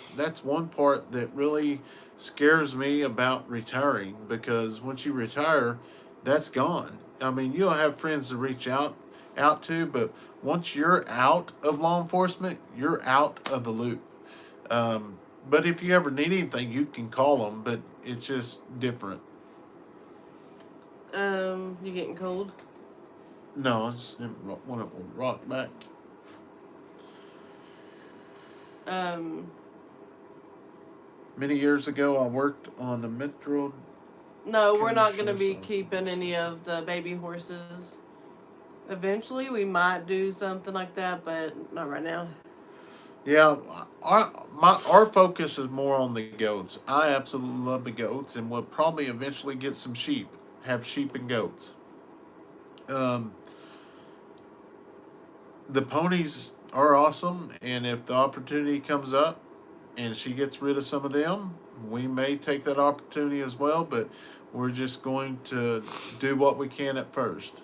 one part that really scares me about retiring, because once you retire, that's gone. I mean, you'll have friends to reach out to, but once you're out of law enforcement, you're out of the loop. But if you ever need anything, you can call them, but it's just different. You getting cold? No, it's when it will rock back. Many years ago, I worked on the Metro. No, we're not Kayson going to be or keeping something. any of the baby horses. Eventually, we might do something like that, but not right now. Yeah, our focus is more on the goats. I absolutely love the goats, and we'll probably eventually get some sheep. Have sheep and goats. Um, the ponies are awesome, and if the opportunity comes up and she gets rid of some of them, we may take that opportunity as well, but we're just going to do what we can at first.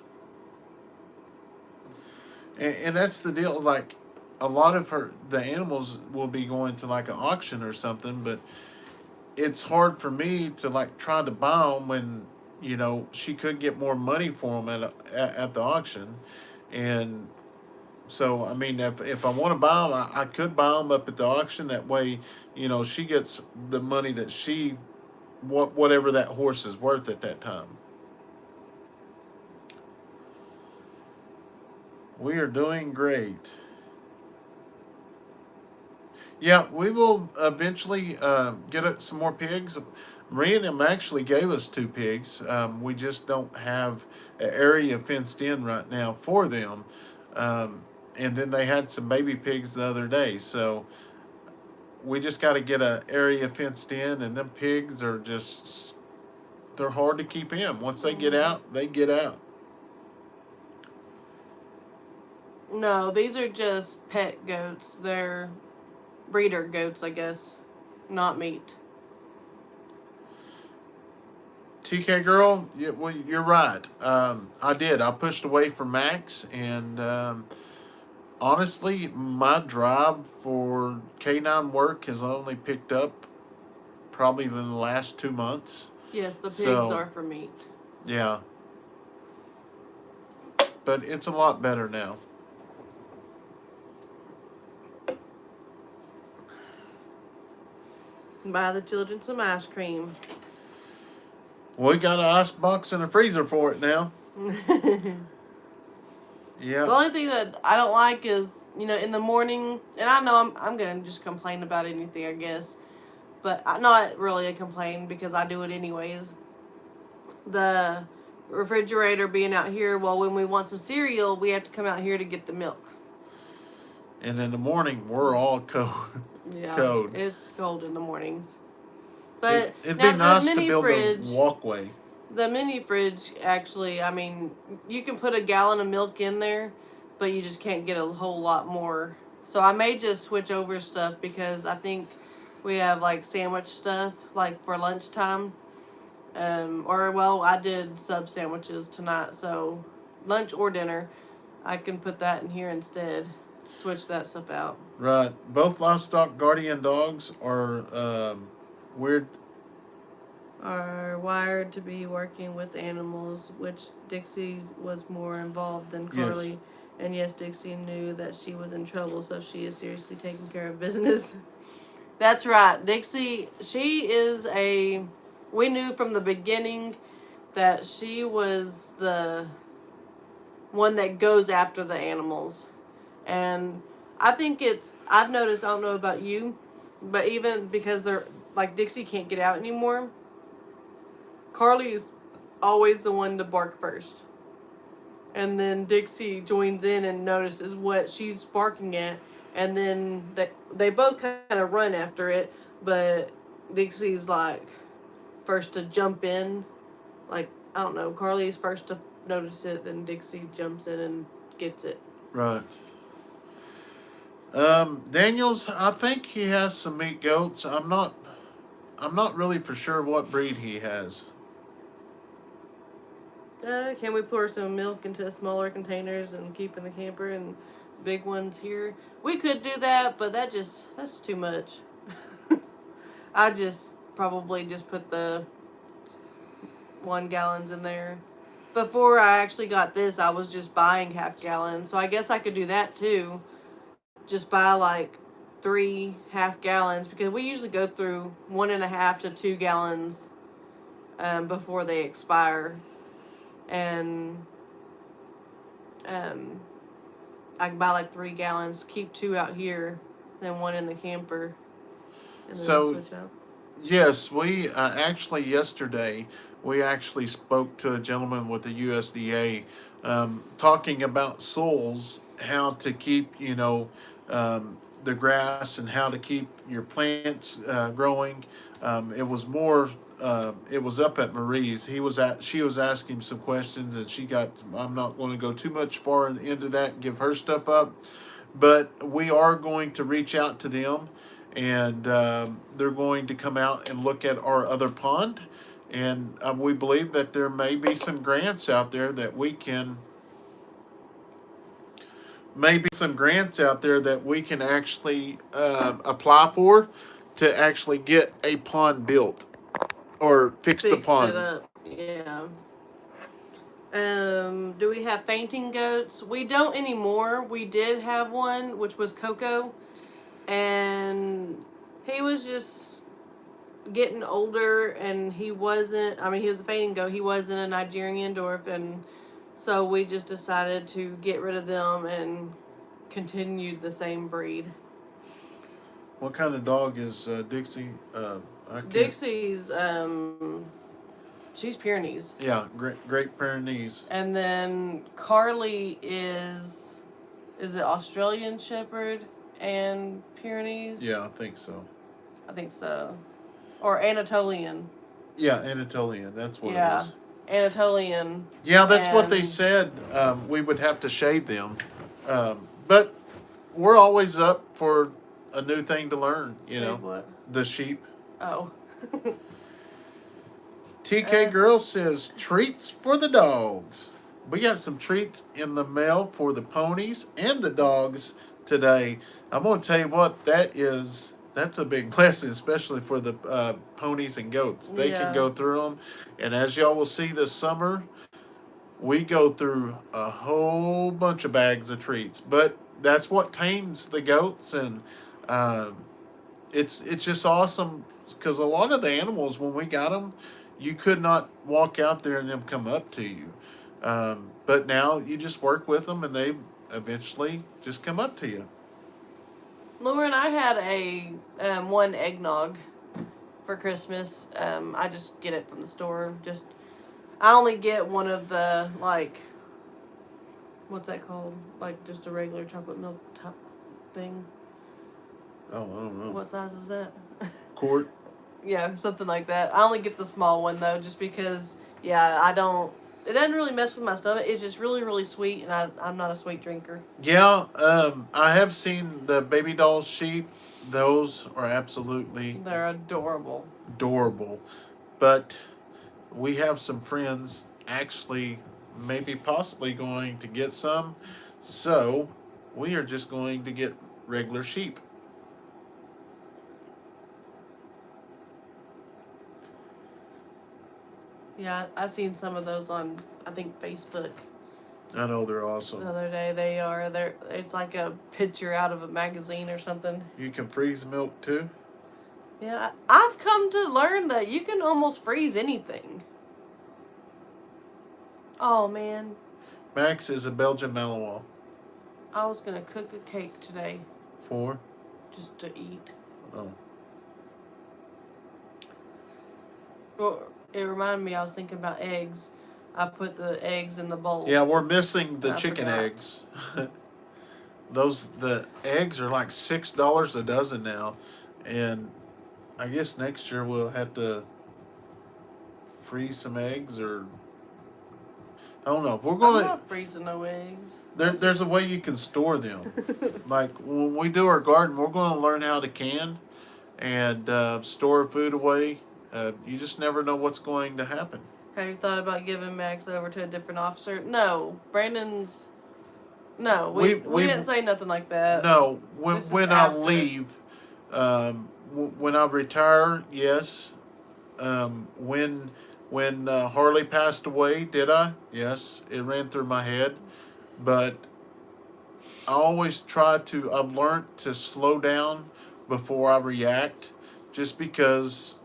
And that's the deal. Like, a lot of the animals will be going to like an auction or something, but it's hard for me to like try to buy them when she could get more money for them at the auction. And so, I mean, if I want to buy them, I could buy them up at the auction. That way, she gets the money that whatever that horse is worth at that time. We are doing great. Yeah, we will eventually get some more pigs. Maria and them actually gave us 2 pigs. We just don't have an area fenced in right now for them. Um, and then they had some baby pigs the other day. So we just got to get an area fenced in. And them pigs are they're hard to keep in. Once they get out, they get out. No, these are just pet goats. They're breeder goats, I guess, not meat. TK girl, well, you're right. I did. I pushed away from Max, and honestly, my drive for canine work has only picked up probably in the last 2 months. Yes, the pigs are for meat. Yeah, but it's a lot better now. Buy the children some ice cream. We got an ice box and a freezer for it now. Yeah. The only thing that I don't like is, in the morning, and I know I'm going to just complain about anything, I guess, but not really a complain because I do it anyways. The refrigerator being out here, well, when we want some cereal, we have to come out here to get the milk. And in the morning, we're all cold. Yeah, cold. It's cold in the mornings. But it'd be nice to build a walkway. The mini fridge, actually, I mean, you can put a gallon of milk in there, but you just can't get a whole lot more. So I may just switch over stuff because I think we have like sandwich stuff like for lunchtime. I did sub sandwiches tonight, so lunch or dinner, I can put that in here instead. Switch that stuff out. Right. Both livestock guardian dogs are weird. Are wired to be working with animals, which Dixie was more involved than Carly. Yes. And yes, Dixie knew that she was in trouble, so she is seriously taking care of business. That's right. Dixie, we knew from the beginning that she was the one that goes after the animals. And I think I've noticed, I don't know about you, but even because they're, like Dixie can't get out anymore, Carly's always the one to bark first. And then Dixie joins in and notices what she's barking at. And then they both kind of run after it. But Dixie's like first to jump in. Like, I don't know, Carly's first to notice it. Then Dixie jumps in and gets it. Right. Daniels, I think he has some meat goats. I'm not really for sure what breed he has. Can we pour some milk into smaller containers and keep in the camper and big ones here? We could do that, but that's too much. I probably just put the 1 gallons in there. Before I actually got this, I was just buying half gallons, so I guess I could do that too. Just buy like 3 half gallons because we usually go through 1.5 to 2 gallons before they expire. And I can buy like 3 gallons, keep 2 out here, then 1 in the camper, and then switch out. Yes, we actually yesterday we actually spoke to a gentleman with the USDA talking about soils, how to keep the grass and how to keep your plants growing. It was more. It was up at Marie's. She was asking some questions, and I'm not going to go too much far into that and give her stuff up, but we are going to reach out to them, and they're going to come out and look at our other pond, and we believe that there may be some grants out there that we can. Maybe some grants out there that we can actually apply for to actually get a pond built. Or fix the pond. It up. Yeah. Do we have fainting goats? We don't anymore. We did have one, which was Coco, and he was just getting older, and he wasn't. I mean, he was a fainting goat. He wasn't a Nigerian dwarf, and so we just decided to get rid of them and continued the same breed. What kind of dog is Dixie? I can't. Dixie's she's Pyrenees. Yeah, Great Pyrenees. And then Carly is it Australian Shepherd and Pyrenees? Yeah, I think so. I think so. Or Anatolian. Yeah, Anatolian. That's what Yeah. it is. Anatolian. Yeah, that's what they And- said. We would have to shave them, but we're always up for a new thing to learn. You know, Shave what? the sheep. Oh. TK Girl says treats for the dogs. We got some treats in the mail for the ponies and the dogs today. I'm gonna tell you what, that's a big blessing, especially for the ponies and goats. They Yeah. can go through them, and as y'all will see this summer, we go through a whole bunch of bags of treats. But that's what tames the goats, and it's just awesome because a lot of the animals, when we got them, you could not walk out there and them come up to you. But now you just work with them, and they eventually just come up to you. Laura and I had a one eggnog for Christmas. I just get it from the store. I only get one of the, like, what's that called? Like just a regular chocolate milk top thing. Oh, I don't know. What size is that? Quart? Yeah, something like that. I only get the small one though, just because. Yeah, it doesn't really mess with my stomach. It's just really, really sweet, and I'm not a sweet drinker. Yeah, I have seen the baby doll sheep. Those are absolutely They're adorable. adorable. But we have some friends actually maybe possibly going to get some. So we are just going to get regular sheep. Yeah, I seen some of those on, I think, Facebook I know they're the awesome. other day. It's like a picture out of a magazine or something. You can freeze milk too. Yeah, I've come to learn that you can almost freeze anything. Oh man, Max is a Belgian Malinois. I was gonna cook a cake today 4. just to eat. Oh. Well, it reminded me, I was thinking about eggs. I put the eggs in the bowl. Yeah, we're missing the I chicken forgot. eggs. The eggs are like $6 a dozen now, and I guess next year we'll have to freeze some eggs, or I don't know. We're I'm going. not freezing no eggs. There's a way you can store them. Like when we do our garden, we're going to learn how to can and store food away. You just never know what's going to happen. Have you thought about giving Max over to a different officer? No, Brandon's. No, we didn't say nothing like that. No, This is when I after. leave, when I retire, yes. When Harley passed away, did I? Yes, it ran through my head, but I always try to. I've learned to slow down before I react, just because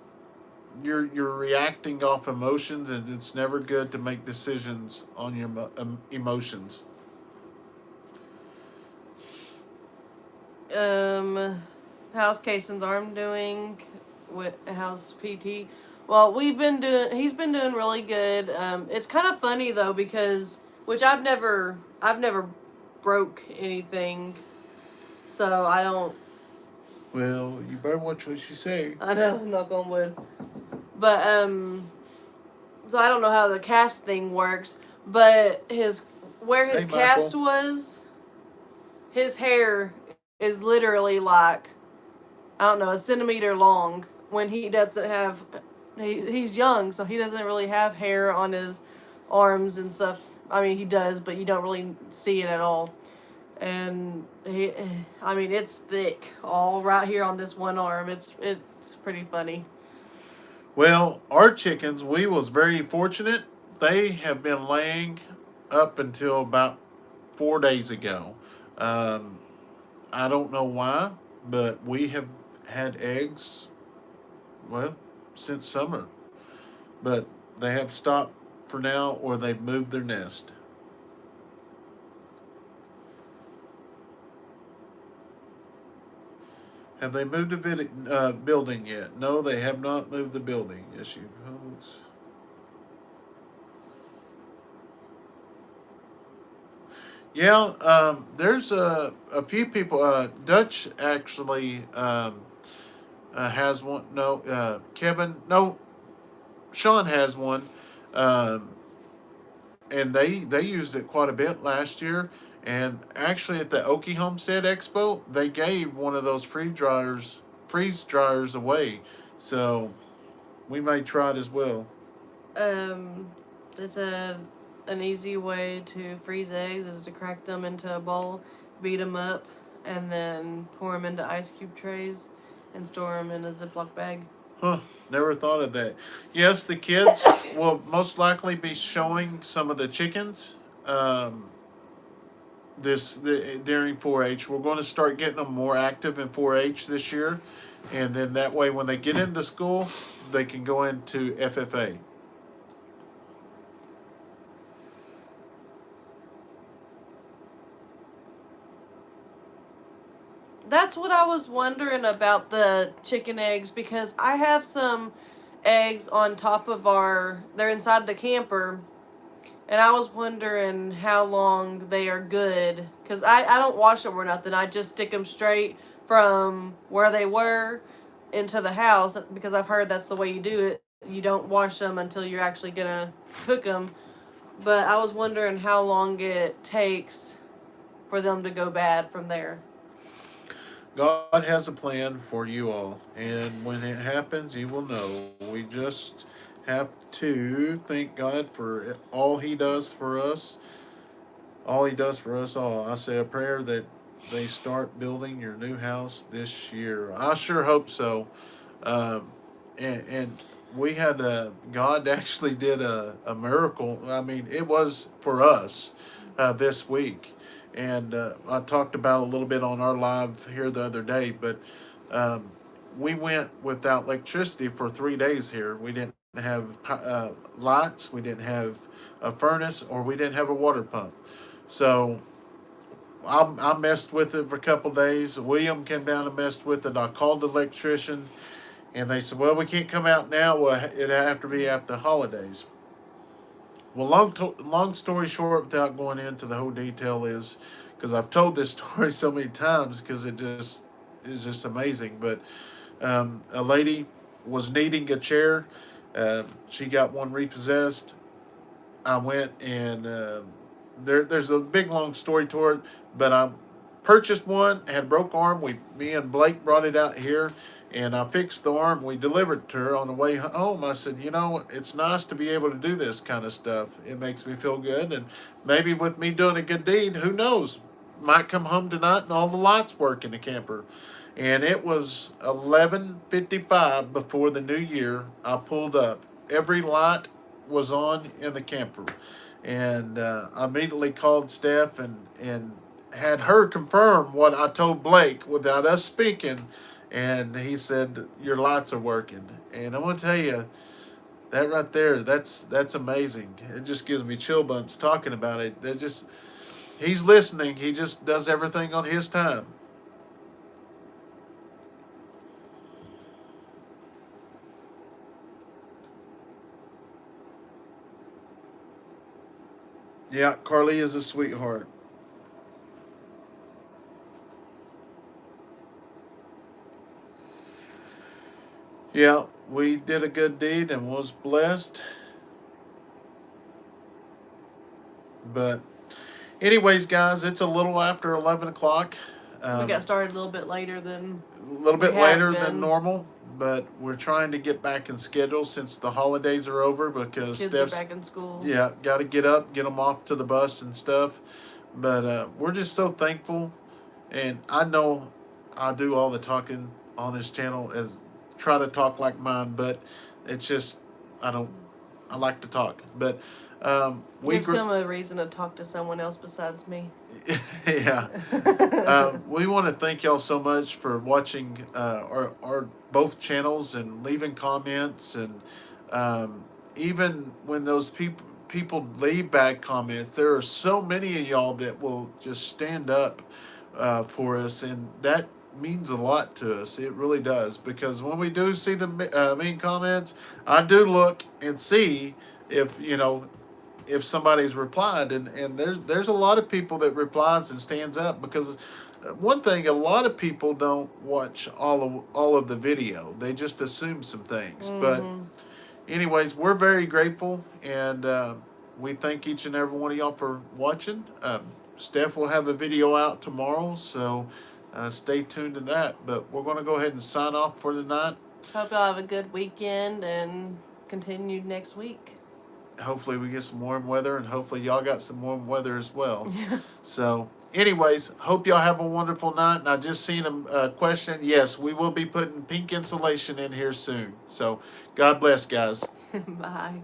you're reacting off emotions, and it's never good to make decisions on your emotions. How's Kayson's arm doing? How's PT? Well, he's been doing really good. It's kind of funny though, because I've never broke anything, so I don't. Well, you better watch what you say. I know, knock on wood. But so I don't know how the cast thing works, but where his Hey, cast Michael. was, his hair is literally like, I don't know, a centimeter long. When he doesn't have, he's young, so he doesn't really have hair on his arms and stuff. I mean, he does, but you don't really see it at all. And it's thick, all right here on this one arm. It's pretty funny. Well, our chickens, we was very fortunate. They have been laying up until about 4 days ago. Um, I don't know why, but we have had eggs, well, since summer. But they have stopped for now, or they've moved their nest. Have they moved the building yet? No, they have not moved the building. Yes, you. Yeah, there's a few people. Dutch actually has one. No, Kevin. No, Sean has one, um, and they used it quite a bit last year. And actually, at the Okie Homestead Expo, they gave one of those freeze dryers away. So we may try it as well. Um, it's an easy way to freeze eggs is to crack them into a bowl, beat them up, and then pour them into ice cube trays and store them in a Ziploc bag. Huh, never thought of that. Yes, the kids will most likely be showing some of the chickens during 4-H. We're going to start getting them more active in 4-H this year, and then that way when they get into school, they can go into FFA. That's what I was wondering about the chicken eggs because I have some eggs on top of they're inside the camper, and I was wondering how long they are good because I don't wash them or nothing. I just stick them straight from where they were into the house because I've heard that's the way you do it. You don't wash them until you're actually gonna cook them. But I was wondering how long it takes for them to go bad from there. God has a plan for you all, and when it happens, you will know. We just have to thank God for all He does for us, all He does for us all. I say a prayer that they start building your new house this year. I sure hope so. Um, and we had God actually did a miracle. I mean, it was for us this week. And I talked about a little bit on our live here the other day, but um, we went without electricity for 3 days here. We didn't have lights, we didn't have a furnace, or we didn't have a water pump. So I messed with it for a couple days. William came down and messed with it. I called the electrician, and they said, "Well, we can't come out now. Well, it'd have to be after the holidays." Well, long story short, without going into the whole detail, is because I've told this story so many times because it just is just amazing. But a lady was needing a chair. She got one repossessed. I went and there's a big long story to it, but I purchased one. Had a broke arm. Me and Blake brought it out here, and I fixed the arm. We delivered it to her on the way home. I said, it's nice to be able to do this kind of stuff. It makes me feel good, and maybe with me doing a good deed, who knows? Might come home tonight and all the lights work in the camper. And it was 11:55 before the new year. I pulled up. Every light was on in the camper, and I immediately called Steph and had her confirm what I told Blake without us speaking, and he said your lights are working. And I'm gonna tell you that right there, that's amazing. It just gives me chill bumps talking about it. He's listening. He just does everything on his time. Yeah, Carly is a sweetheart. Yeah, we did a good deed and was blessed. But, anyways, guys, it's a little after 11 o'clock. We got Um, started a little bit later than a little we bit have later than been. normal, but we're trying to get back in schedule since the holidays are over because Kids are Steph's, back in school. yeah, got to get up, get them off to the bus and stuff. But we're just so thankful, and I know I do all the talking on this channel as try to talk like mine, but It's just I like to talk, but Gives him a reason to talk to someone else besides me. yeah. We want to thank y'all so much for watching our both channels and leaving comments, and even when those people leave bad comments, there are so many of y'all that will just stand up for us, and that means a lot to us. It really does, because when we do see the mean comments, I do look and see if if somebody's replied, and there's a lot of people that replies and stands up, because one thing, a lot of people don't watch all of the video. They just assume some things. But anyways, we're very grateful, and we thank each and every one of y'all for watching. Steph will have a video out tomorrow, so stay tuned to that. But we're going to go ahead and sign off for the night. Hope y'all have a good weekend and continue next week. Hopefully we get some warm weather, and hopefully y'all got some warm weather as well. So anyways, hope y'all have a wonderful night. And I just seen a question. Yes, we will be putting pink insulation in here soon. So God bless, guys. Bye.